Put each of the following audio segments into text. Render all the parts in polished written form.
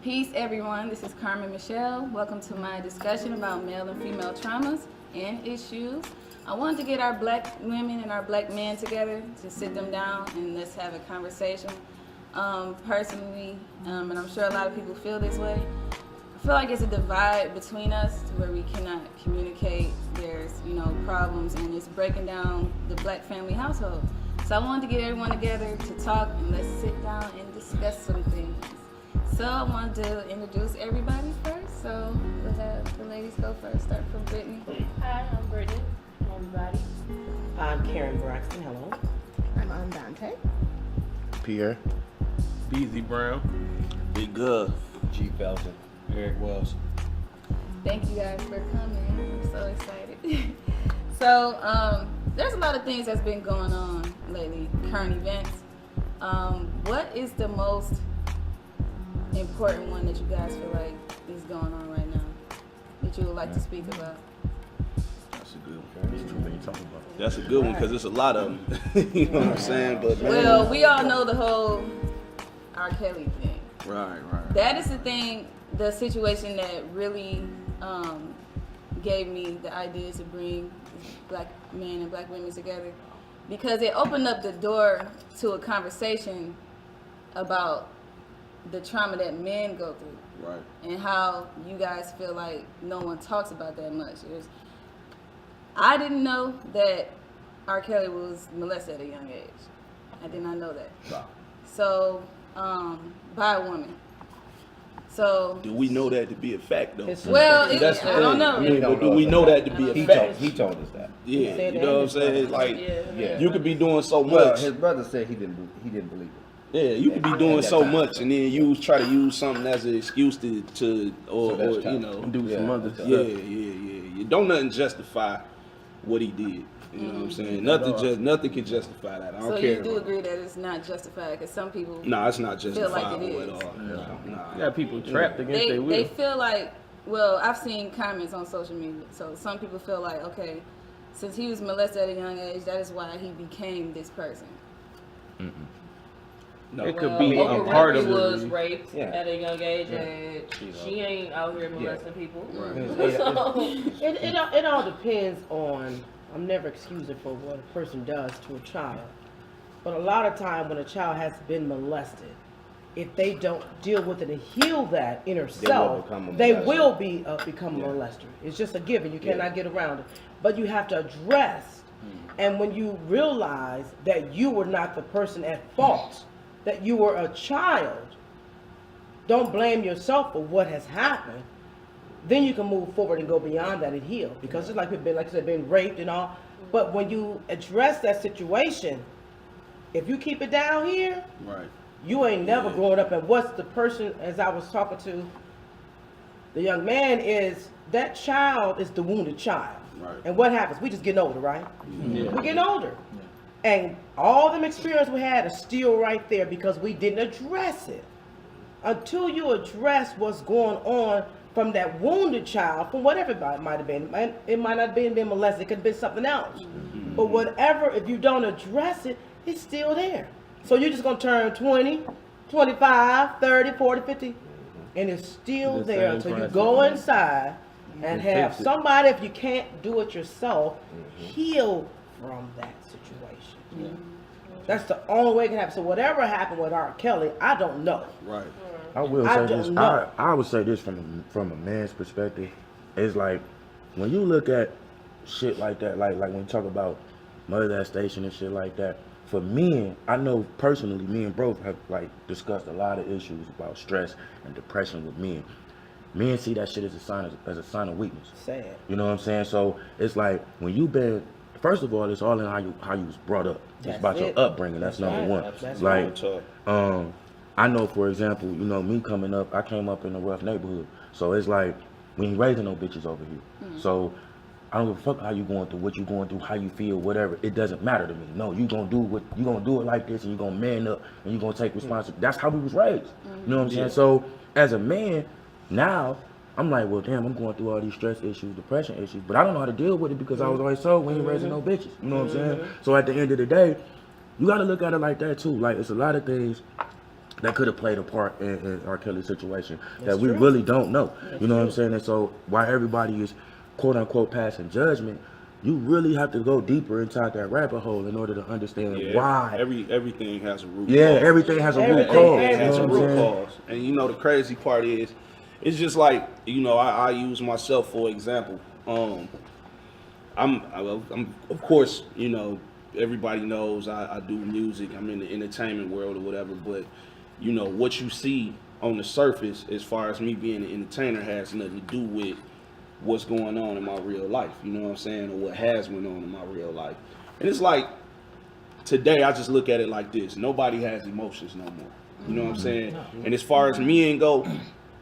Peace, everyone. This is Carmen Michelle. Welcome to my discussion about male and female traumas and issues. I wanted to get our black women and our black men together to sit them down and let's have a conversation. Personally, and I'm sure a lot of people feel this way, I feel like it's a divide between us to where we cannot communicate. There's, problems, and it's breaking down the black family household. So I wanted to get everyone together to talk and let's sit down and discuss some things. So I wanted to introduce everybody first. So we'll have the ladies go first. Start from Brittany. Hi, I'm Brittany. Hello, everybody. I'm Karen Braxton. Hello. I'm Dante. Pierre. BZ Brown. Big Gov. G. Felton. Eric Wells. Thank you guys for coming. I'm so excited. So there's a lot of things that's been going on lately, current events. What is the most important one that you guys feel like is going on right now that you would like to speak about? That's a good one. There's too many to talk about. That's a good one because there's a lot of them. You know what I'm saying? But man, Well, we all know the whole R. Kelly thing. right. That is the thing, the situation that really gave me the idea to bring black men and black women together, because it opened up the door to a conversation about the trauma that men go through. Right. And how you guys feel like no one talks about that much. I didn't know that R. Kelly was molested at a young age. I did not know that. Wow. So, by a woman. So, Do we know that to be a fact though? well, That's the I don't thing. know. I mean, but do we know that to be a fact? He told us that. Yeah, said you that know what I'm his saying? brother- It's like Yeah. you could be doing so Well, much. his brother said he didn't believe it. Yeah, you could be doing so much and then try to use something as an excuse to So that's or child. Do some other stuff. Yeah. You don't nothing justify what he did. You know what I'm saying? Nothing can justify that. I don't So care. you do agree that it's not justified, because some people No, it's not feel like justifiable it at is. all. Nah. You got people trapped against their will. they feel like, well, I've seen comments on social media. So some people feel like, okay, since he was molested at a young age, that is why he became this person. No. It could be a Oprah part of Winfrey the was reason. raped Yeah. at a young age, Yeah. and she ain't out here molesting people. It all depends on, I'm never excusing for what a person does to a child. But a lot of time when a child has been molested, if they don't deal with it and heal that inner self, become a they molester. will become a molester. It's just a given. You cannot get around it. But you have to address. And when you realize that you were not the person at fault, that you were a child, don't blame yourself for what has happened. Then you can move forward and go beyond that and heal. Because it's like we've been, like I said, been raped and all. But when you address that situation, if you keep it down here, Right. you ain't never growing up. And what's the person, as I was talking to the young man, is that child is the wounded child. Right. And what happens? We just getting older, right? Yeah. We're getting older. And all them experience we had are still right there because we didn't address it. Until you address what's going on from that wounded child, from whatever it might have been. It might not have been molested, it could have been something else. But whatever, if you don't address it, it's still there. So you're just going to turn 20, 25, 30, 40, 50, and it's still The there same until you process. go inside and can have fix it. somebody, if you can't do it yourself, heal from that situation. That's the only way it can happen. So whatever happened with R. Kelly, I don't know. Right. I will I say don't this. know. I would say this from a man's perspective. It's like when you look at shit like that, like when you talk about molestation and shit like that. For men, I know personally, me and bro have like discussed a lot of issues about stress and depression with men. Men see that shit as a sign of weakness. Sad. You know what I'm saying? So it's like when you been, first of all, it's all in how you was brought up. It's That's about it. your upbringing. That's number right. one. That's Like, Talk. I know, for example, me coming up, I came up in a rough neighborhood. So it's like, we ain't raising no bitches over here. So I don't give a fuck how you going through, what you going through, how you feel, whatever. It doesn't matter to me. No, you gonna do it like this, and you gonna man up, and you gonna take responsibility. That's how we was raised. You know what I'm saying? So as a man, now I'm like, well, damn, I'm going through all these stress issues, depression issues, but I don't know how to deal with it because I was always told we ain't raising no bitches. You know what I'm saying? So at the end of the day, you gotta look at it like that too. Like, it's a lot of things that could have played a part in R. Kelly's situation that That's we true. really don't know. That's You know what I'm true. saying? And so while everybody is quote unquote passing judgment, you really have to go deeper inside that rabbit hole in order to understand why. Everything has a root. Yeah, cause. everything has a root Everything cause. It You has know a what I'm root saying? cause. And you know the crazy part is, it's just like, you know, I use myself for example. I'm of course, you know, everybody knows I do music. I'm in the entertainment world or whatever, but you know what you see on the surface as far as me being an entertainer has nothing to do with what's going on in my real life. You know what I'm saying? Or what has went on in my real life. And it's like today I just look at it like this. Nobody has emotions no more. You know what I'm saying? And as far as men go,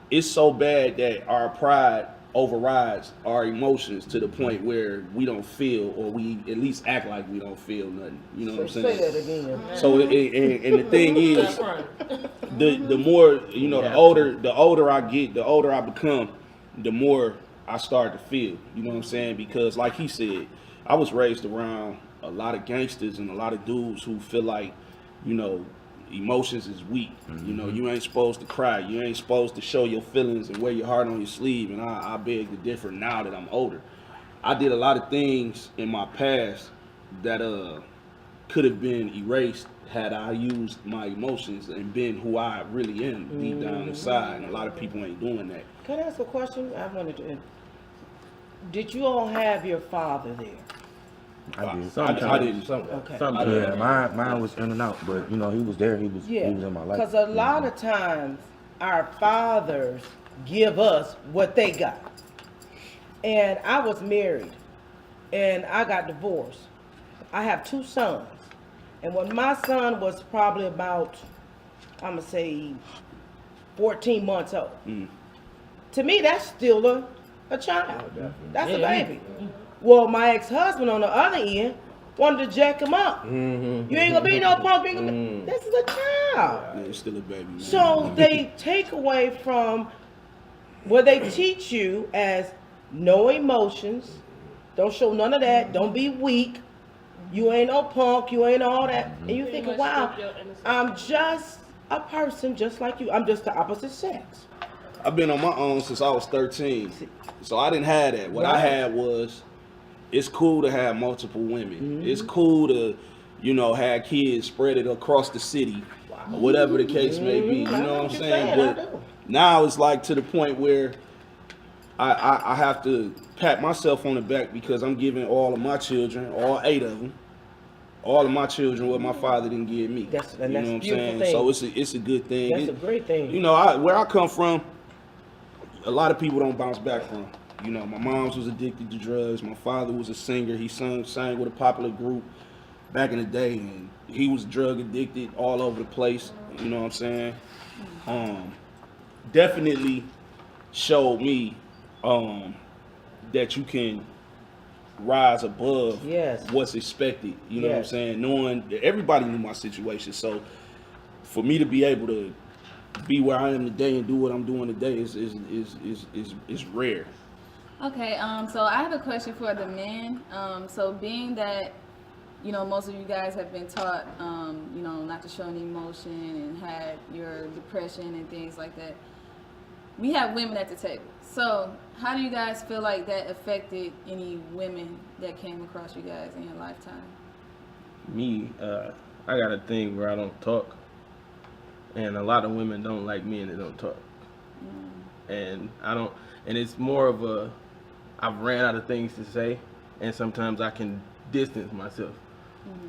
it's so bad that our pride overrides our emotions to the point where we don't feel, or we at least act like we don't feel nothing. You know what I'm saying? Say that again. So and the thing is, the more you know, the older I get, the older I become, the more I start to feel. You know what I'm saying? Because like he said, I was raised around a lot of gangsters and a lot of dudes who feel like, you know, emotions is weak. You know, you ain't supposed to cry. You ain't supposed to show your feelings and wear your heart on your sleeve. And I beg to differ now that I'm older. I did a lot of things in my past that could have been erased had I used my emotions and been who I really am deep down inside. And a lot of people ain't doing that. Can I ask a question? I wanted to. Did you all have your father there? I did. I didn't. Okay. Yeah, mine was in and out, but you know, he was there. He was in my life. Because a lot of times our fathers give us what they got. And I was married and I got divorced. I have 2 sons. And when my son was probably about, I'm going to say 14 months old, to me that's still a child. That's a baby. Well, my ex-husband on the other end wanted to jack him up. You ain't gonna be no punk. You ain't gonna be, this is a child. Yeah, it's still a baby, man. So they take away from where they teach you as no emotions, don't show none of that, don't be weak, you ain't no punk, you ain't all that. And you thinking, wow, I'm just a person just like you. I'm just the opposite sex. I've been on my own since I was 13. So I didn't have that. What I had was, it's cool to have multiple women. It's cool to, you know, have kids spread it across the city, or whatever the case may be. You know what I'm saying? But now it's like to the point where I have to pat myself on the back because I'm giving all of my children, all 8 of them, all of my children what my father didn't give me. That's you know what I'm saying? thing. So it's a good thing. That's a great thing. You know, where I come from, a lot of people don't bounce back from. You know, my mom's was addicted to drugs. My father was a singer. He sang with a popular group back in the day, and he was drug addicted all over the place. You know what I'm saying? Definitely showed me that you can rise above what's expected. You know what I'm saying? Knowing that everybody knew my situation, so for me to be able to be where I am today and do what I'm doing today is rare. Okay, so I have a question for the men. So being that, you know, most of you guys have been taught, you know, not to show any emotion and had your depression and things like that, we have women at the table. So how do you guys feel like that affected any women that came across you guys in your lifetime? Me, I got a thing where I don't talk, and a lot of women don't like men that don't talk. And I don't, and it's more of a, I've ran out of things to say, and sometimes I can distance myself.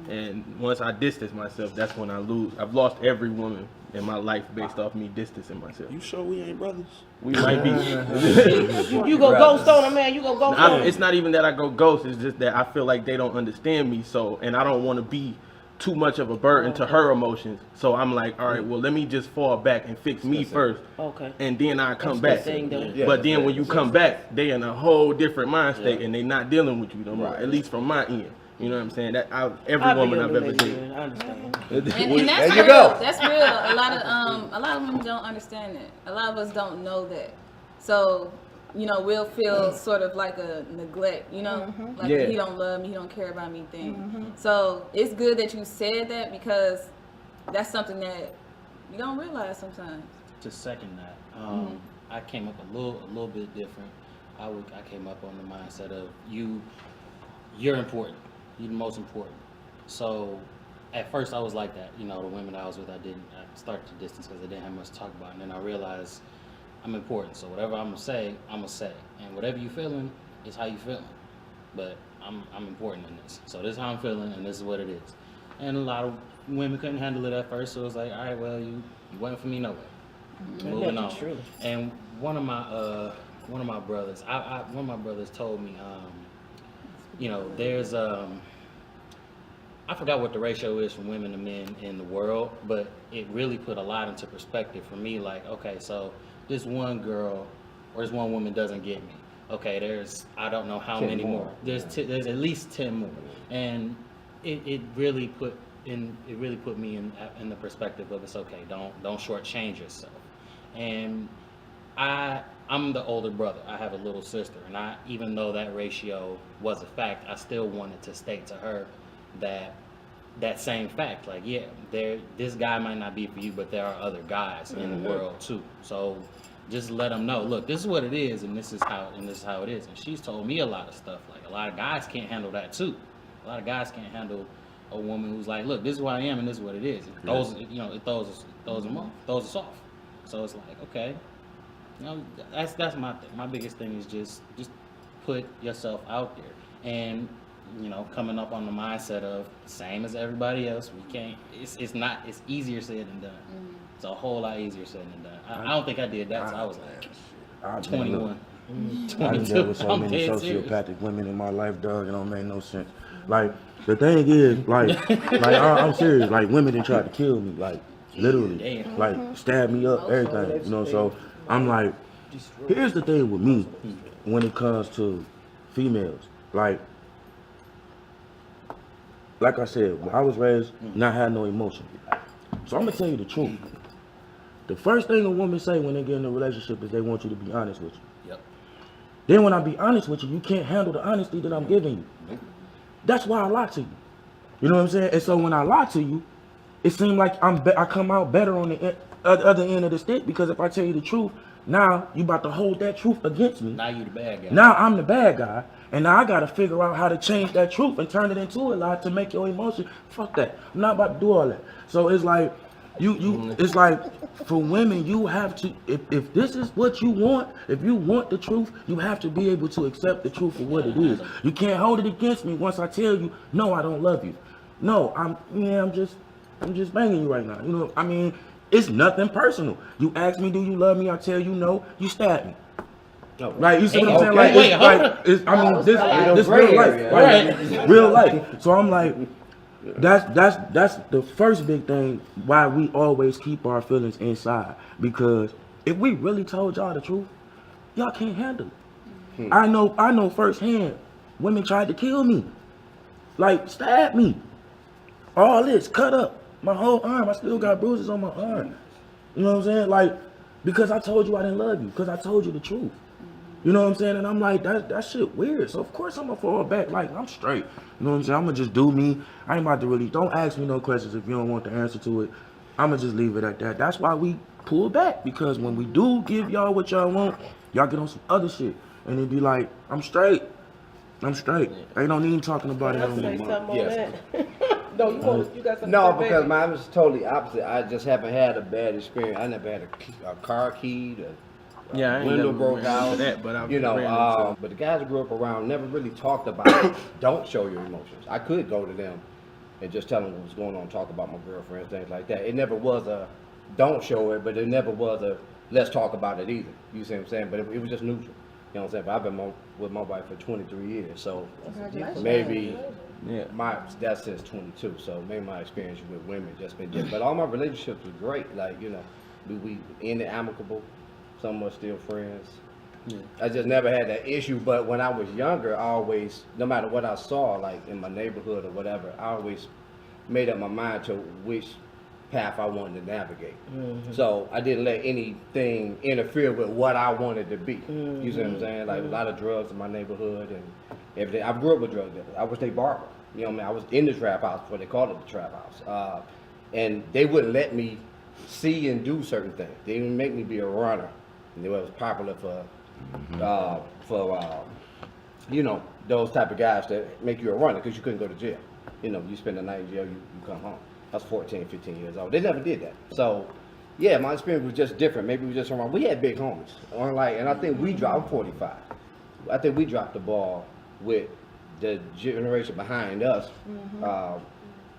And once I distance myself, that's when I lose. I've lost every woman in my life based off me distancing myself. You sure we ain't brothers? We might be. You go ghost on them, man. You go ghost on them. It's not even that I go ghost. It's just that I feel like they don't understand me. So, and I don't want to be too much of a burden to her emotions. So I'm like, all right, well, let me just fall back and fix me first. Okay. And then I come back. Yeah. But then when you come back, they in a whole different mind state and they not dealing with you no more. At least from my end. You know what I'm saying? That every woman I've ever dated. I understand. And that's There you real. go. That's real. A lot of women don't understand that. A lot of us don't know that. So, you know, we'll feel sort of like a neglect, you know, like he don't love me, he don't care about me thing. So it's good that you said that because that's something that You don't realize sometimes. To second that, I came up a little bit different. I came up on the mindset of you're important. You're the most important. So at first I was like that. You know, the women I was with, I started to distance because I didn't have much to talk about. And then I realized I'm important. So whatever I'm gonna say, and whatever you feeling is how you feeling. But I'm important in this. So this is how I'm feeling, and this is what it is. And a lot of women couldn't handle it at first. So it was like, all right, well, you wasn't for me no way. Moving on. True. And one of my brothers told me, you know, there's I forgot what the ratio is from women to men in the world, but it really put a lot into perspective for me. Like, okay, so this one girl or this one woman doesn't get me. Okay, there's I don't know how many more. There's at least 10 more, and it really put me in the perspective of it's okay. Don't shortchange yourself. And I'm the older brother. I have a little sister, and even though that ratio was a fact, I still wanted to state to her that same fact. Like, yeah, this guy might not be for you, but there are other guys in the world too. So just let them know. Look, this is what it is, and this is how it is. And she's told me a lot of stuff. Like, a lot of guys can't handle that too. A lot of guys can't handle a woman who's like, look, this is what I am, and this is what it is. It throws them off, throws us off. So it's like, okay, you know, that's my biggest thing is just put yourself out there. And you know, coming up on the mindset of same as everybody else, we can't. It's easier said than done. It's a whole lot easier said than done. I don't think I did that till I was like 21. I done dealt with so many sociopathic women in my life, dog. It don't make no sense. Like, the thing is, I'm serious. Like, women done tried to kill me, like, literally. Damn. Like, stab me up, everything. You know, so I'm like, here's the thing with me when it comes to females. Like I said, when I was raised, not had no emotion. So I'm gonna tell you the truth. The first thing a woman say when they get in a relationship is they want you to be honest with you. Yep. Then when I be honest with you, you can't handle the honesty that I'm giving you. That's why I lie to you. You know what I'm saying? And so when I lie to you, it seems like I come out better on the other end of the stick, because if I tell you the truth, now you about to hold that truth against me. Now you the bad guy. Now I'm the bad guy, and now I gotta figure out how to change that truth and turn it into a lie to make your emotion. Fuck that. I'm not about to do all that. So it's like it's like for women, you have to, if this is what you want, if you want the truth, you have to be able to accept the truth for what it is. You can't hold it against me once I tell you, no, I don't love you. No, I'm just banging you right now. You know, I mean, it's nothing personal. You ask me, do you love me? I tell you no. You stab me. No. Right? You see what I'm saying? Wait, This real life. Right? Real life. So I'm like, that's the first big thing why we always keep our feelings inside. Because if we really told y'all the truth, y'all can't handle it. I know firsthand, women tried to kill me. Like, stab me. All this, cut up. My whole arm, I still got bruises on my arm. You know what I'm saying? Like, because I told you I didn't love you, because I told you the truth. You know what I'm saying? And I'm like, that shit weird. So of course I'm gonna fall back, like, I'm straight. You know what I'm saying? I'm gonna just do me. I ain't about to really, don't ask me no questions if you don't want the answer to it. I'm gonna just leave it at that. That's why we pull back, because when we do give y'all what y'all want, y'all get on some other shit. And it be like, I'm straight. Ain't no need talking about it Say no something more. on that. No, you got something No, to say, because baby? mine was totally opposite. I just haven't had a bad experience. I never had a car key, Yeah, I ain't window never broke ran out. into that, but I've You know, ran into but the guys I grew up around never really talked about don't show your emotions. I could go to them and just tell them what was going on, talk about my girlfriend, things like that. It never was a don't show it, but it never was a let's talk about it either. You see what I'm saying? But it was just neutral. You know what I'm saying? But I've been with my wife for 23 years, so maybe that's since 22. So maybe my experience with women just been different. But all my relationships were great. Like, you know, we ended amicable. Some are still friends. Yeah. I just never had that issue. But when I was younger, I always, no matter what I saw, like in my neighborhood or whatever, I always made up my mind to which path I wanted to navigate. Mm-hmm. So I didn't let anything interfere with what I wanted to be. Mm-hmm. You see what I'm saying? Like a lot of drugs in my neighborhood and everything. I grew up with drug dealers. I was their barber. You know what I mean? I was in the trap house before they called it the trap house. And they wouldn't let me see and do certain things. They even make me be a runner. And it was popular for you know, those type of guys that make you a runner because you couldn't go to jail. You know, you spend the night in jail, you come home. I was 14, 15 years old. They never did that. So, yeah, my experience was just different. Maybe we just around. We had big homies. And I think we dropped, I'm 45. I think we dropped the ball with the generation behind us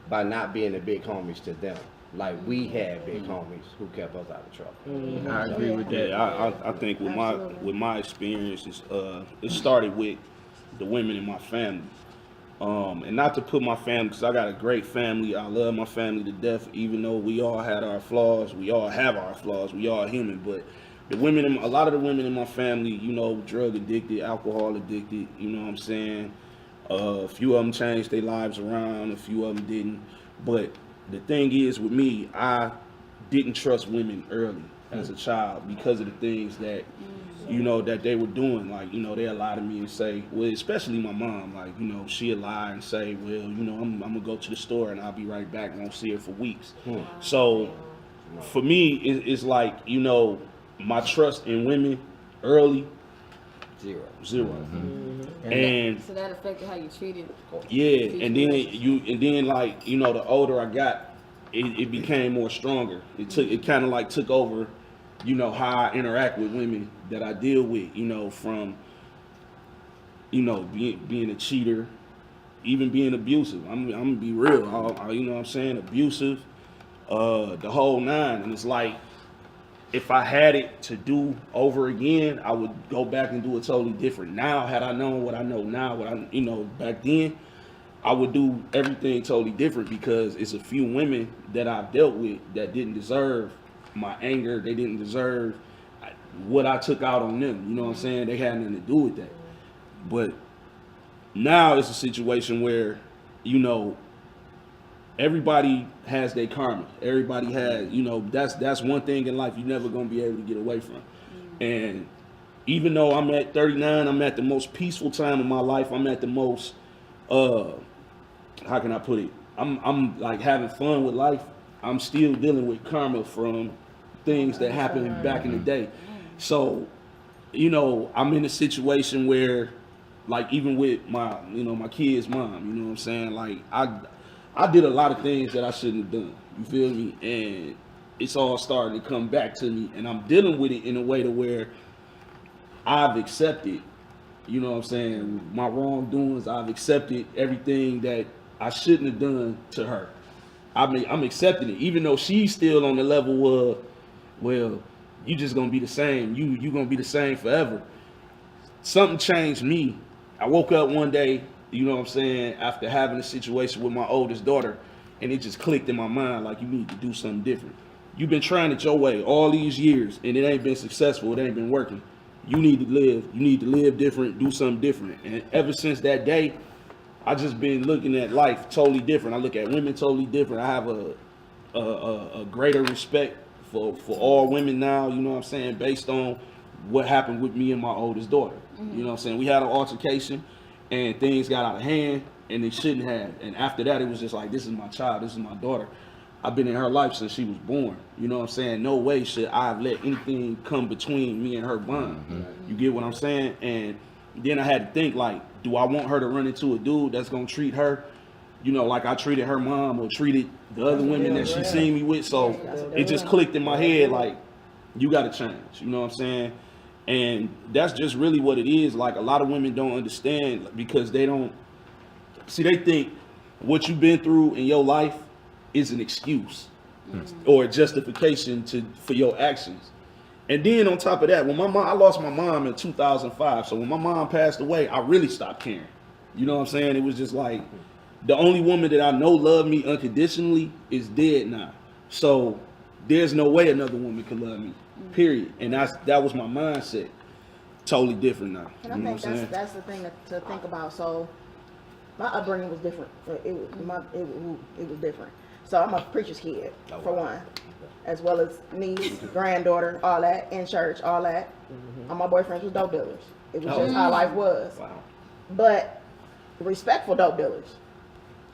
by not being the big homies to them. Like we had big homies who kept us out of trouble. I agree with that. Yeah, I think with my experiences, it started with the women in my family. And not to put my family, because I got a great family. I love my family to death, even though we all had our flaws. We all have our flaws. We all human. But a lot of the women in my family, you know, drug addicted, alcohol addicted, you know what I'm saying? A few of them changed their lives around. A few of them didn't. But the thing is with me, I didn't trust women early as a child because of the things that, you know, that they were doing. Like, you know, they lie to me and say, well, especially my mom, like, you know, she'll lie and say, well, you know, I'm going to go to the store and I'll be right back. Won't see her for weeks. So for me, it's like, you know, my trust in women early, zero. And so that affected how you treated. yeah, and then like, you know, the older I got, it became more stronger. It kind of like took over, you know, how I interact with women that I deal with, you know, from, you know, being a cheater, even being abusive. I'm gonna be real, you know what I'm saying, abusive, the whole nine. And it's like, if I had it to do over again, I would go back and do it totally different. Now, had I known what I know now, you know, back then, I would do everything totally different because it's a few women that I've dealt with that didn't deserve my anger. They didn't deserve what I took out on them. You know what I'm saying? They had nothing to do with that. But now it's a situation where, you know, everybody has their karma. Everybody has, you know, that's one thing in life you're never gonna be able to get away from. And even though I'm at 39, I'm at the most peaceful time of my life. I'm at the most, how can I put it? I'm like having fun with life. I'm still dealing with karma from things that happened back in the day. So, you know, I'm in a situation where, like, even with my, you know, my kid's mom, you know what I'm saying? Like, I did a lot of things that I shouldn't have done. You feel me? And it's all starting to come back to me, and I'm dealing with it in a way to where I've accepted, you know what I'm saying, my wrongdoings. I've accepted everything that I shouldn't have done to her. I'm accepting it, even though she's still on the level of, well, you just gonna be the same. You gonna be the same forever. Something changed me. I woke up one day, you know what I'm saying, after having a situation with my oldest daughter, and it just clicked in my mind, like, you need to do something different. You've been trying it your way all these years, and it ain't been successful. It ain't been working. You need to live. You need to live different, do something different. And ever since that day, I just been looking at life totally different. I look at women totally different. I have a greater respect for all women now, you know what I'm saying, based on what happened with me and my oldest daughter. You know what I'm saying? We had an altercation, and things got out of hand, and they shouldn't have. And after that, it was just like, this is my child, this is my daughter. I've been in her life since she was born. You know what I'm saying? No way should I have let anything come between me and her bond. You get what I'm saying? And then I had to think, like, do I want her to run into a dude that's gonna treat her, you know, like I treated her mom or treated the other women that she seen me with? So it just clicked in my head, like, you gotta change. You know what I'm saying? And that's just really what it is. Like, a lot of women don't understand because they don't see, they think what you've been through in your life is an excuse or a justification for your actions. And then on top of that, when I lost my mom in 2005. So when my mom passed away, I really stopped caring. You know what I'm saying? It was just like, the only woman that I know loved me unconditionally is dead now. So there's no way another woman can love me, period. And that was my mindset. Totally different now. And I think that's the thing to think about. So my upbringing was different. It was different. So I'm a preacher's kid, for one, as well as niece, granddaughter, all that, in church, all that. All my boyfriends was dope dealers. It was just how life was. Wow. But respectful dope dealers.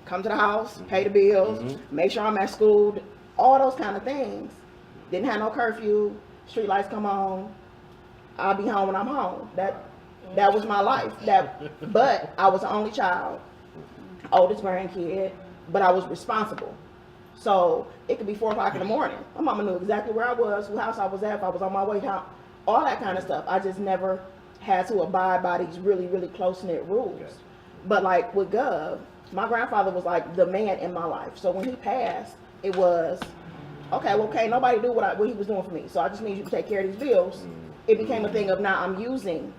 Come to the house, pay the bills, make sure I'm at school, all those kind of things. Didn't have no curfew. Street lights come on. I'll be home when I'm home. That was my life. But I was the only child, oldest grandkid, but I was responsible. So it could be 4 o'clock in the morning. My mama knew exactly where I was, whose house I was at, if I was on my way home, all that kind of stuff. I just never had to abide by these really, really close-knit rules. But like with Gov, my grandfather was like the man in my life. So when he passed, it was, okay, nobody do what he was doing for me. So I just need you to take care of these bills. It became a thing of now I'm using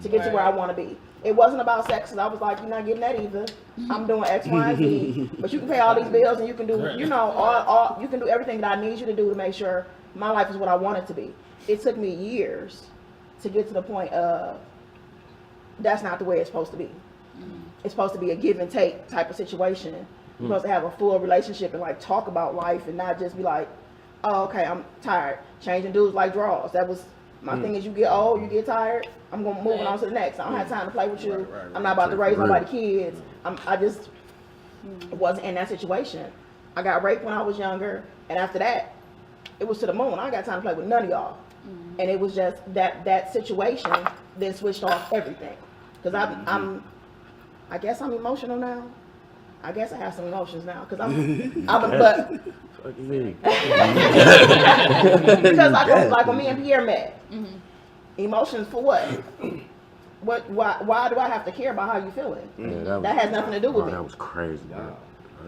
to get to where I want to be. It wasn't about sex, because I was like, you're not getting that either. I'm doing X, Y, and Z. But you can pay all these bills, and you can do, all you can do everything that I need you to do to make sure my life is what I want it to be. It took me years to get to the point of that's not the way it's supposed to be. It's supposed to be a give and take type of situation. You're supposed to have a full relationship and like talk about life and not just be like, oh, okay, I'm tired. Changing dudes like draws. That was my thing. Is you get old, you get tired. I'm going to move on to the next. I don't have time to play with you. I'm not about to raise nobody's kids. I just wasn't in that situation. I got raped when I was younger, and after that, it was to the moon. I ain't got time to play with none of y'all. And it was just that situation then switched off everything. Because I guess I'm emotional now. I guess I have some emotions now. Because but because I go like when me and Pierre met. Emotions for what? Why do I have to care about how you feeling? Yeah, that has nothing to do with me. That was crazy, bro.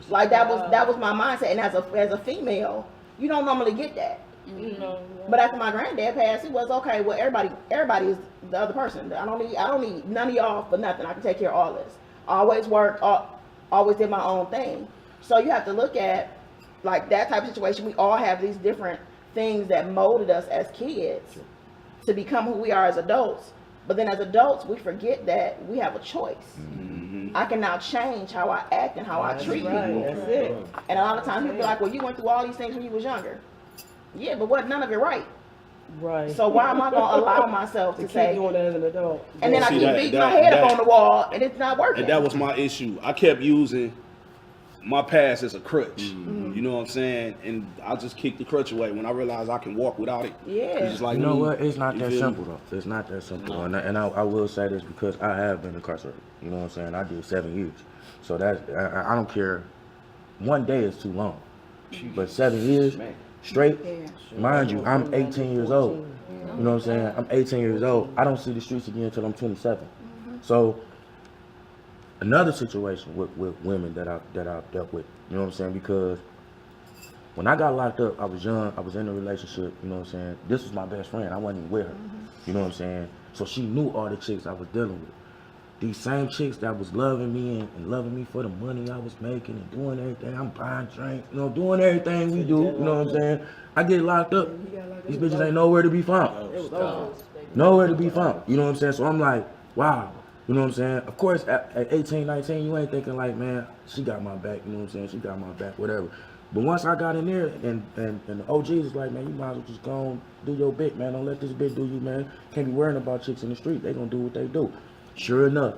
Like that was my mindset. And as a female, you don't normally get that. But after my granddad passed, it was okay. Well, everybody is the other person. I don't need none of y'all for nothing. I can take care of all this. I always worked. Always did my own thing. So you have to look at like that type of situation. We all have these different things that molded us as kids to become who we are as adults. But then as adults, we forget that we have a choice. I can now change how I act and how I treat people. That's it. And a lot of times people be like, well, you went through all these things when you was younger. Yeah, but what? None of it right. Right. So why am I going to allow myself to keep say, doing that as an adult? and then I keep beating my head up on the wall, and it's not working. And that was my issue. I kept using my past as a crutch. You know what I'm saying? And I just kicked the crutch away when I realized I can walk without it. Yeah. It's just like, You know what? It's not you that feel simple me? though. It's not that simple. And I will say this because I have been incarcerated. You know what I'm saying? I did 7 years. So I don't care. 1 day is too long. But 7 years straight, mind you, I'm 18 years old. You know what I'm saying? I'm 18 years old. I don't see the streets again until I'm 27. So another situation with women that I've dealt with. You know what I'm saying? Because when I got locked up, I was young. I was in a relationship. You know what I'm saying? This was my best friend. I wasn't even with her. You know what I'm saying? So she knew all the chicks I was dealing with. These same chicks that was loving me and loving me for the money I was making and doing everything. I'm buying drinks, you know, doing everything we do. You know what I'm saying? I get locked up. These bitches ain't nowhere to be found. Nowhere to be found. You know what I'm saying? So I'm like, wow. You know what I'm saying? Of course, at 18, 19, you ain't thinking like, man, she got my back. You know what I'm saying? She got my back, whatever. But once I got in there and the OGs was like, man, you might as well just go and do your bit, man. Don't let this bitch do you, man. Can't be worrying about chicks in the street. They gonna do what they do. Sure enough,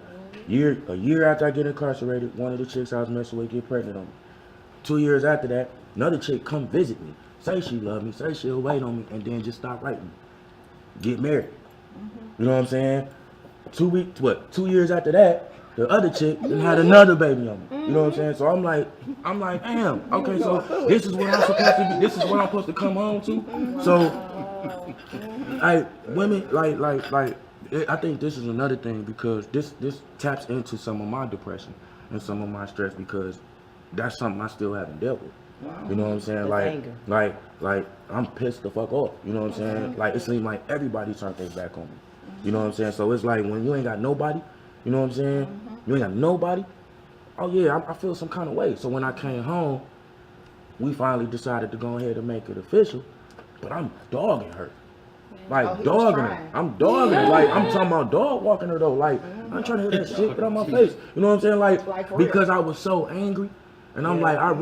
a year after I get incarcerated, one of the chicks I was messing with get pregnant on me. 2 years after that, another chick come visit me, say she love me, say she'll wait on me, and then just stop writing me. Get married. You know what I'm saying? 2 years after that, the other chick then had another baby on me. You know what I'm saying? So I'm like, damn. Okay, so this is what I'm supposed to be. This is what I'm supposed to come home to. So, women like. I think this is another thing because this taps into some of my depression and some of my stress because that's something I still haven't dealt with. Wow. You know what I'm saying? Like I'm pissed the fuck off. You know what I'm saying? Like it seems like everybody turned their back on me. You know what I'm saying? So it's like when you ain't got nobody, you know what I'm saying? You ain't got nobody. Oh yeah, I feel some kind of way. So when I came home, we finally decided to go ahead and make it official. But I'm dogging her. Like dogging her. I'm dogging her. Like I'm talking about dog walking her though. Like I'm trying to hear that shit get on my face. You know what I'm saying? Like because I was so angry, and I'm like I'm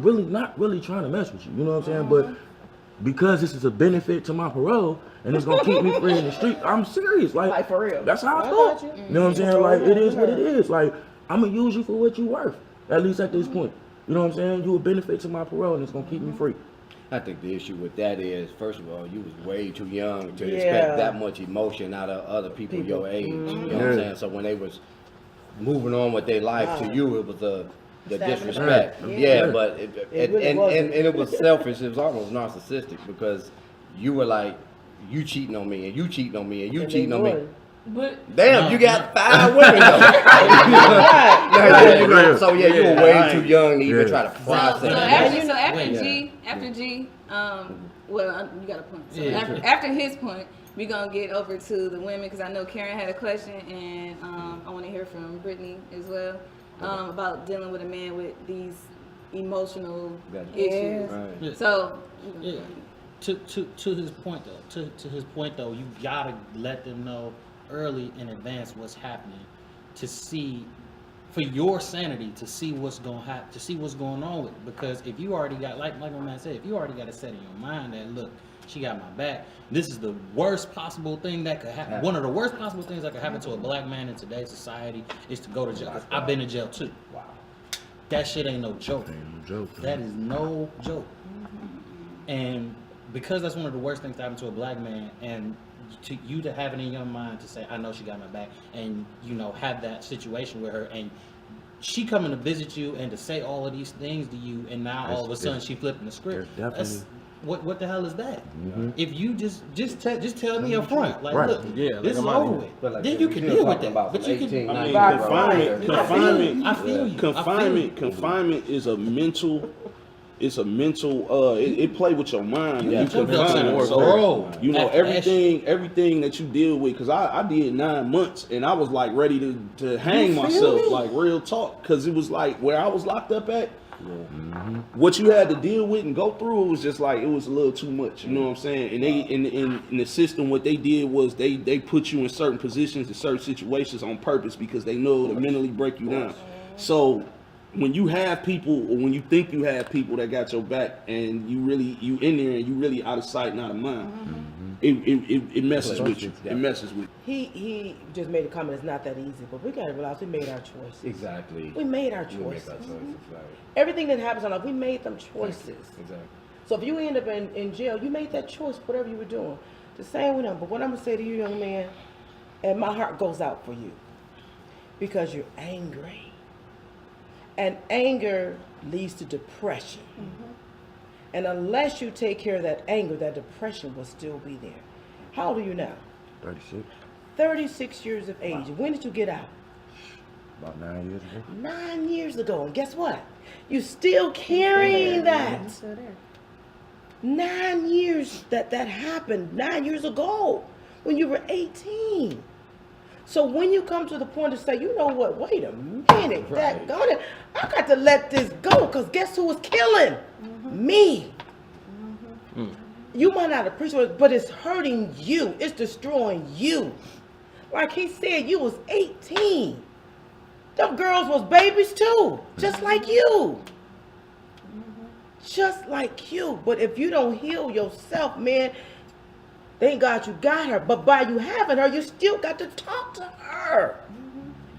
really not really trying to mess with you. You know what I'm saying? But because this is a benefit to my parole and it's gonna keep me free in the street, I'm serious. Like for real. That's how I thought. You know what I'm saying? Like it is what it is. Like I'm gonna use you for what you worth. At least at this point. You know what I'm saying? You a benefit to my parole and it's gonna keep me free. I think the issue with that is, first of all, you was way too young to expect that much emotion out of other people your age. You know what I'm saying? So when they was moving on with their life to you, it was the disrespect. But it was selfish. It was almost narcissistic because you were like, you cheating on me, and you cheating on me, and you cheating on me. But Damn, you got 5 women though. So you were way too young to even try to process. After G, well, you got a point. So after his point, we're gonna get over to the women because I know Karen had a question, and I want to hear from Brittany as well about dealing with a man with these emotional issues. Right. So. To his point though, you gotta let them know early in advance what's happening to see, for your sanity, to see what's going to happen, to see what's going on with it. Because if you already got, like my man said, if you already got it set in your mind that, look, she got my back, this is the worst possible thing that could happen. One of the worst possible things that could happen to a black man in today's society is to go to jail. I've been in jail too. Wow. That shit ain't no joke. That is no joke. And because that's one of the worst things to happen to a black man, and to have it in your mind to say, I know she got my back, and have that situation with her, and she coming to visit you and to say all of these things to you, and now all of a sudden she flipping the script. What the hell is that? If you just tell me up front, like, look, this is over with, then you can deal with that. But you can, confinement. I feel you. Confinement is a mental. It's a mental. It play with your mind. You confine. So everything that you deal with. Because I did 9 months, and I was like ready to hang myself, like real talk. Because it was like where I was locked up at. What you had to deal with and go through, it was just like it was a little too much. You know what I'm saying? And they in the system, what they did was they put you in certain positions in certain situations on purpose because they know to mentally break you down. So when you have people, or when you think you have people that got your back, and you in there and you really out of sight, not of mind, it messes with you. It messes with you. He just made a comment. It's not that easy, but we gotta realize we made our choices. Exactly. We made our choices. Everything that happens in life, we made them choices. Exactly. So if you end up in jail, you made that choice, whatever you were doing. The same with them. But what I'm gonna say to you, young man, and my heart goes out for you, because you're angry. And anger leads to depression. And unless you take care of that anger, that depression will still be there. How old are you now? 36. 36 years of age. When did you get out? About 9 years ago. 9 years ago. And guess what? You're still carrying that. 9 years that happened. 9 years ago when you were 18. So when you come to the point to say, you know what, wait a minute, I got to let this go, because guess who was killing? Me. You might not appreciate it, but it's hurting you. It's destroying you. Like he said, you was 18. Them girls was babies too, just like you. Just like you. But if you don't heal yourself, man, thank God you got her, but by you having her, you still got to talk to her.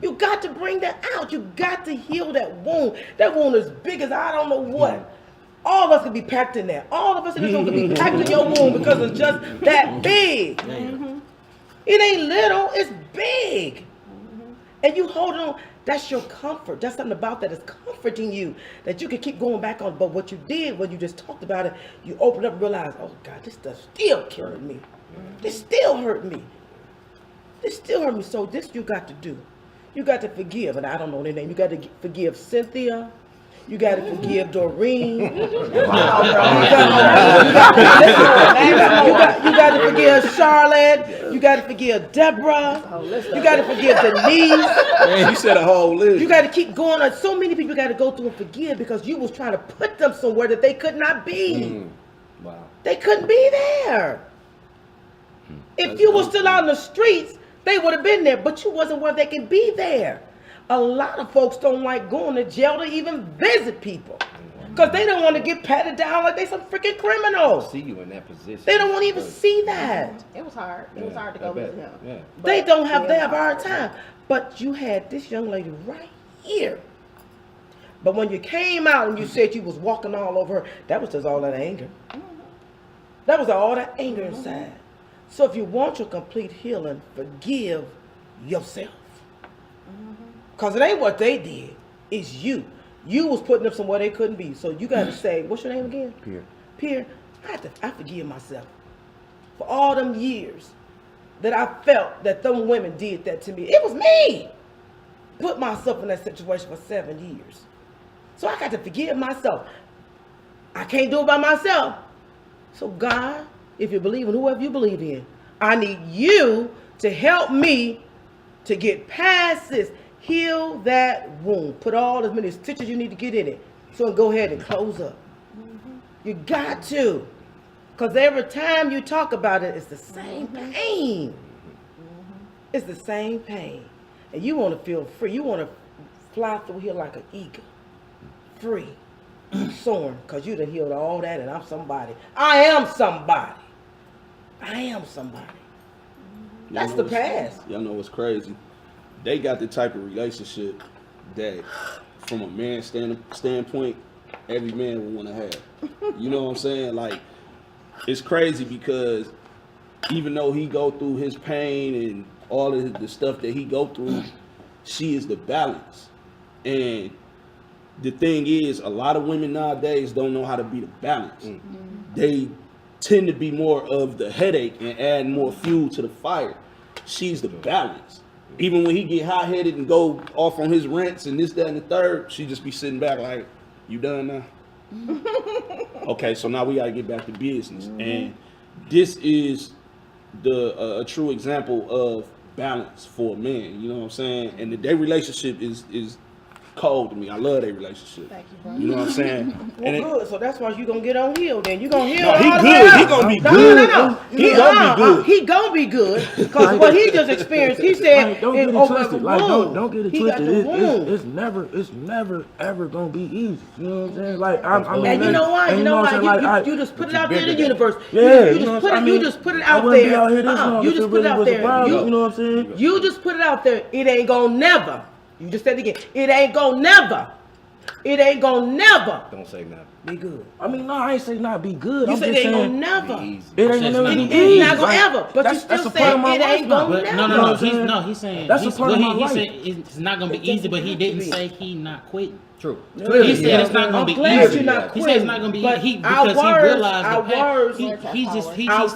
You got to bring that out. You got to heal that wound. That wound is big as I don't know what. All of us could be packed in there. All of us in this room could be packed in your wound because it's just that big. It ain't little, it's big. And you hold on. That's your comfort. That's something about that is comforting you, that you can keep going back on. But what you did when you just talked about it, you opened up and realized, oh God, this stuff's still killing me. This still hurt me. This still hurt me. So this you got to do. You got to forgive, and I don't know their name. You got to forgive Cynthia. You got to forgive Doreen. You got to forgive Charlotte. You got to forgive Deborah. You got to forgive Denise. You said a whole list. You got to keep going on. So many people got to go through and forgive because you was trying to put them somewhere that they could not be. Wow. They couldn't be there. If you were still out in the streets, they would have been there, but you wasn't where they can be there. A lot of folks don't like going to jail to even visit people because they don't want to get patted down like they some freaking criminals. See you in that position. They don't want to even see that. It was hard. It was hard to go visit him. Yeah. They have a hard time. But you had this young lady right here But when you came out and you said you was walking all over her, that was just all that anger. That was all that anger inside. So if you want your complete healing, forgive yourself. Because it ain't what they did, it's you. You was putting them somewhere they couldn't be. So you got to say, what's your name again? Pierre. Pierre, I forgive myself for all them years that I felt that them women did that to me. It was me. Put myself in that situation for 7 years. So I got to forgive myself. I can't do it by myself. So God, if you believe in whoever you believe in, I need you to help me to get past this. Heal that wound. Put all as many stitches you need to get in it. So go ahead and close up. You got to. Because every time you talk about it, it's the same pain. It's the same pain. And you want to feel free. You want to fly through here like an eagle. Free. Soaring. Because you done healed all that and I'm somebody. I am somebody. I am somebody. That's the past. Y'all know what's crazy? They got the type of relationship that, from a man's standpoint, every man would want to have. You know what I'm saying? Like, it's crazy because even though he go through his pain and all of the stuff that he go through, she is the balance. And the thing is, a lot of women nowadays don't know how to be the balance. They tend to be more of the headache and add more fuel to the fire. She's the balance. Even when he get hot-headed and go off on his rants and this, that, and the third, she just be sitting back like, you done now? Okay, so now we gotta get back to business. And this is a true example of balance for a man, you know what I'm saying? And their relationship is cold to me. I love their relationship. Thank you, bro. You know what I'm saying? Well, good. So that's why you gonna get on heal. Then you gonna heal. No, he all the good. way He up. gonna be No, good. No. He gonna be good. He gonna be good. Because what he just experienced, he said, Like, don't get it twisted. Like, don't get it He got twisted. the wound. It's never ever gonna be easy. You know what I'm saying? Like, I mean, And you know why? and You know what why? I'm saying? Like, You just put it out you there in the bigger than- universe. Yeah, You just put it. You just put it out I wouldn't be there. out here this long You if just it put it really out was a there. problem. You know what I'm saying? You just put it out there. It ain't gonna never. You just said it again. It ain't gonna never. It ain't gonna never Don't say nothing. be good. I mean, no, I ain't say not be good. You I'm said just it ain't gonna saying never. Be easy. it ain't gonna It's never not be gonna be easy. It's not gonna Like, ever. But you that's still a part say of my it life ain't now. gonna But never. no, You know what I'm he's saying? no, he's saying That's a he's, part of well, my he life. said it's not gonna be It easy, but he doesn't have to didn't be. say he not quitting. True. Clearly, He said it's not gonna I'm be glad easy. you're not He quitting. said it's not gonna be but easy our because he words- realized our the pain. words-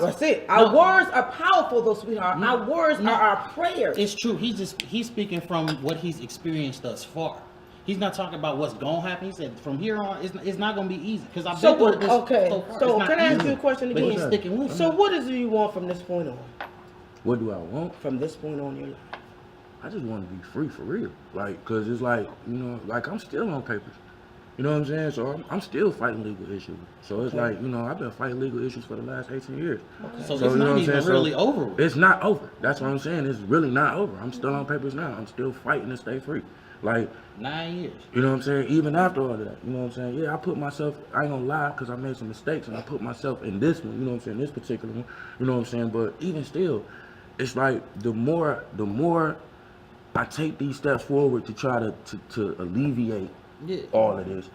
That's it. No. Our words are powerful, though, sweetheart. Our words No. are our prayers. It's true. He's speaking from what he's experienced thus far. He's not talking about what's gonna happen. He said from here on, it's not gonna be easy because I've So been through what? this. Okay. So far. So It's not can I ask easy. you a question But he's again? sticking with it. So what is it you want from this point on? What do I want? From this point on in your life? I just want to be free for real. Like, cause it's like, you know, like I'm still on papers. You know what I'm saying? So I'm still fighting legal issues. So it's like, you know, I've been fighting legal issues for the last 18 years. So So, it's you know not what I'm even saying? So really over with. It's not over. That's what I'm saying. It's really not over. I'm still on papers now. I'm still fighting to stay free. Like, 9 years. you know what I'm saying? Even after all of that, you know what I'm saying? Yeah, I put myself, I ain't gonna lie, because I made some mistakes, and I put myself in this one, you know what I'm saying, this particular one, you know what I'm saying? But even still, it's like the more I take these steps forward to try to alleviate all of this,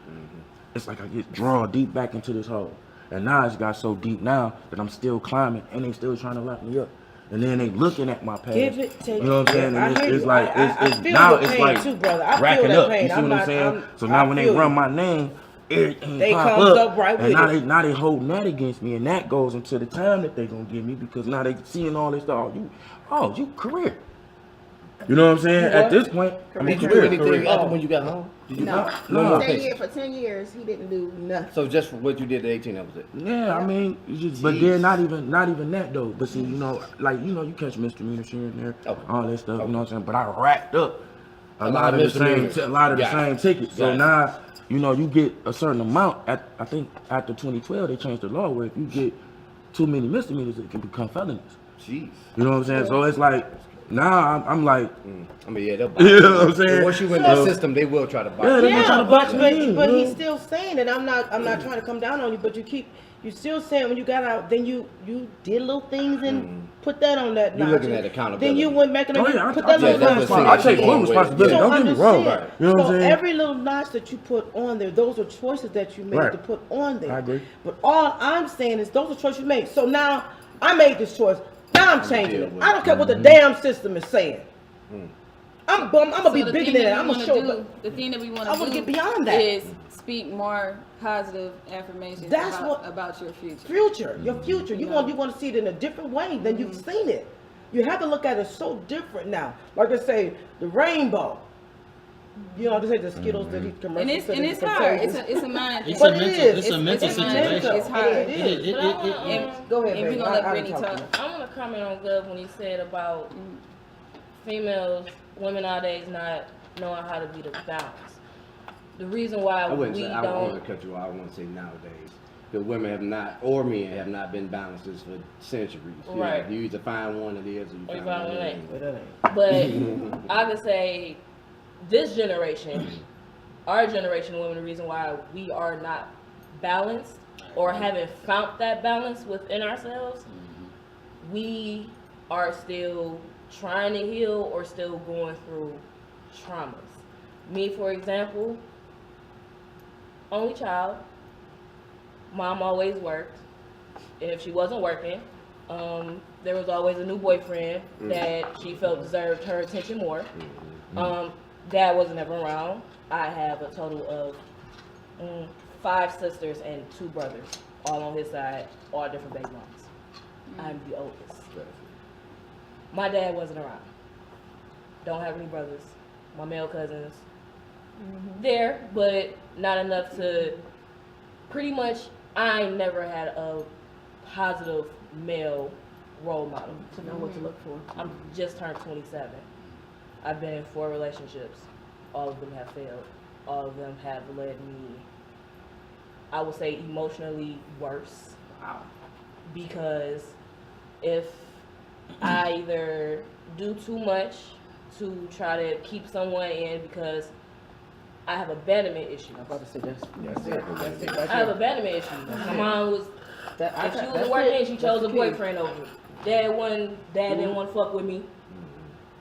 it's like I get drawn deep back into this hole. And now it's got so deep now that I'm still climbing, and they still trying to lock me up. And then they looking at my past. Give it, take you know what I'm it. saying? Yeah, I And hear it's you. like I it's feel now your it's pain like too, brother. I feel racking that up. pain. You see I'm what I'm not- saying? So I now when they feel run you. my name, everything They pop comes up right and with it. now they holding that against me, and that goes into the time that they gonna give me because now they seeing all this stuff. You career. You know what I'm saying? You At what? this point, I'm a Did you do career. anything after when you got home? Did you No. No more Stay cases. here for 10 years. He didn't do nothing. So just for what you did at 18, that was it. Yeah, I mean, it's just, but then not even that though. But see, you know, like you catch misdemeanors here and there, Okay. all that stuff. You know what I'm saying? But I racked up a lot of the misdemeanors. same tickets. So Got it. now, you know, you get a certain amount. I think after 2012 they changed the law where if you get too many misdemeanors, it can become felonies. Jeez. You know what I'm saying? So it's like now I'm like, I mean, yeah, they'll buy you know what I'm you. saying? Once you in the system, they will try to buy Yeah, you. they gonna try to box me in, but you he's know? still saying it. I'm not trying to come down on you, but you're still saying when you got out, then you did little things and put that on that. You're looking notch. at accountability. Then you went back and Oh, yeah, put I that take little that's full what notch. I'm I take full saying. responsibility. You Don't get me wrong. understand. You know what I'm So saying? every little notch that you put on there, those are choices that you made Right. to put on there. I agree. But all I'm saying is those are choices you made. So now I made this choice. Now I'm changing it. I don't care what the damn system is saying. I'm gonna be So the bigger thing than that that. I'm we gonna wanna show. do, the thing that we want I to wanna do get beyond that. is speak more positive affirmations That's about your future. Future, your future. You want to see it in a different way than you've seen it. You have to look at it so different now. Like I say, the rainbow. You know, they say the Skittles that eat commercials. And it's hard. It's a mind. It's thing. a But it mental, is. it's a mental It's a situation. mental. It's hard. It is. It- But I wanna, And Go ahead, and baby. we're gonna let I Brittany talk talk. to you. I want to comment on Gov when he said about females, women nowadays not knowing how to be the balance. The reason why I wouldn't we say, I don't want don't, to cut you off. I want to say nowadays. Because women have not, or men have not been balanced for centuries. You know, Right. you either find one that is or you find one that ain't. But that ain't. but I could say this generation, our generation of women, the reason why we are not balanced or haven't found that balance within ourselves, we are still trying to heal or still going through traumas. Me, for example, only child. Mom always worked. If she wasn't working, there was always a new boyfriend that she felt deserved her attention more. Dad wasn't ever around. I have a total of 5 sisters and 2 brothers, all on his side, all different baby moms. I'm the oldest. My dad wasn't around. Don't have any brothers. My male cousins, there, but not enough to, pretty much, I never had a positive male role model. To know what to look for. I'm just turned 27. I've been in 4 relationships. All of them have failed. All of them have led me, I would say, emotionally worse. Wow. Because if I either do too much to try to keep someone in because I have abandonment issues. I'm about to say that's it. That's it right I have there. abandonment issues. My mom was, That- if she that's wasn't working, it. she chose That's a the key. boyfriend over me. Dad didn't want to fuck with me.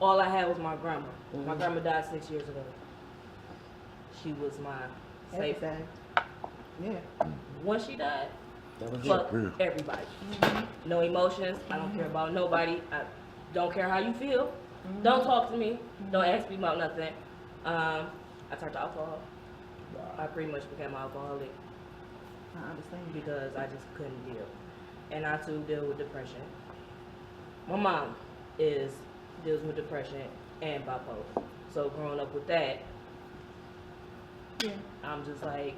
All I had was my grandma. My grandma died 6 years ago. She was my safe. Everything. Yeah. Once she died, That was it. fuck everybody. No emotions. I don't care about nobody. I don't care how you feel. Don't talk to me. Don't ask me about nothing. I turned to alcohol. I pretty much became an alcoholic I understand. because I just couldn't deal. And I too deal with depression. My mom deals with depression and bipolar. So growing up with that, Yeah. I'm just like,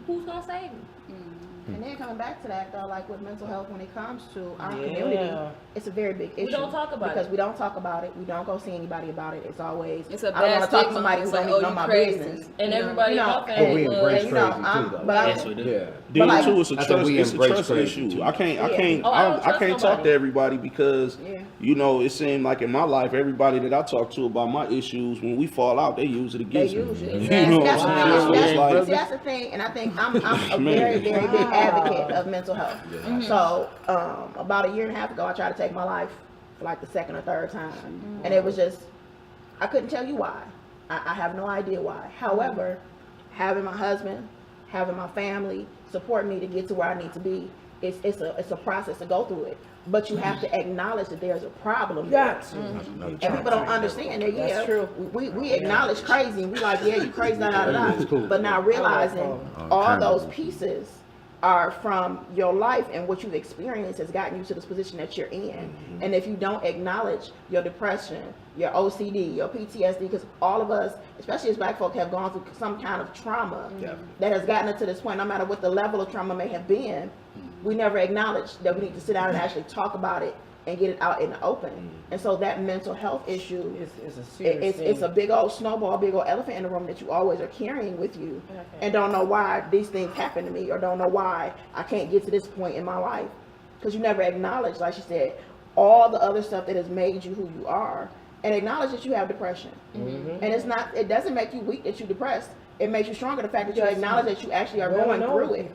who's gonna save me? And then coming back to that though, like with mental health, when it comes to our Yeah. community, it's a very big issue. We don't talk about because it. we don't talk about it. We don't go see anybody about it. It's always It's a I don't bad want to talk to stigma. somebody who It's don't like, even oh, know you my crazy. business. And You know? everybody You in know, my family But we was, embrace you know, crazy I'm- too, though. but I- Yes, we do. Yeah. Then like- too, it's a I think trust, we it's a embrace trust crazy, issue. too. I can't, Oh, I don't I trust can't talk nobody. to everybody because, Yeah. you know, it seemed like in my life, everybody that I talk to about my issues, when we fall out, they use it They against me. use it. You know what That's, I'm saying? So it's that's, like, see, that's the thing, and I think I'm a Man. very, very big advocate of mental health. So about a year and a half ago, I tried to take my life for like the 2nd or 3rd time, and it was just I couldn't tell you why. I have no idea why. However, having my husband, having my family support me to get to where I need to be, it's a process to go through it. But you have to acknowledge that there's a problem. Got to. And people don't understand that. Yeah, That's true. We acknowledge crazy, and we like, yeah, you crazy, da da da. It's cool. But now realizing all those pieces are from your life, and what you've experienced has gotten you to this position that you're in. And if you don't acknowledge your depression, your OCD, your PTSD, because all of us, especially as Black folk, have gone through some kind of trauma that has gotten us to this point. No matter what the level of trauma may have been, we never acknowledge that we need to sit down and actually talk about it and get it out in the open. And so that mental health issue It's a serious it's a thing. big old snowball, big old elephant in the room that you always are carrying with you, and don't know why these things happen to me, or don't know why I can't get to this point in my life, because you never acknowledge, like she said, all the other stuff that has made you who you are, and acknowledge that you have depression. And it doesn't make you weak that you're depressed. It makes you stronger, the fact that you acknowledge that you actually are Women going know through it. it.